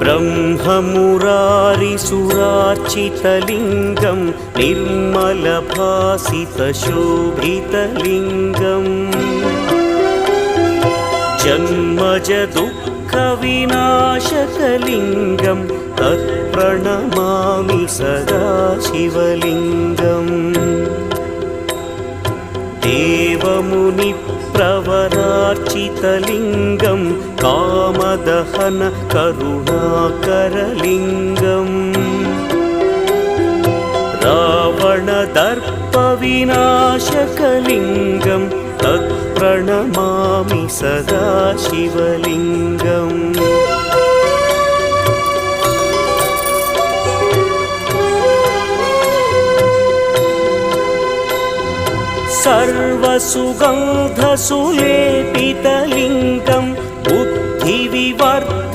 ब्रह्ममुरारिसुरार्चितलिङ्गं निर्मलभासितशोभितलिङ्गम् जन्मजदुःखविनाशकलिङ्गं तत्प्रणमामि सदा शिवलिङ्गम् देवमुनिप्रवरार्चितलिङ्गं कामदहन करुणाकरलिङ्गम् रावणदर्पविनाशकलिङ्गं तत्प्रणमामि सदा शिवलिङ्गम् सर्वसुगन्धसुलेपितलिङ्गं बुद्धिविवर्धकलिङ्गम्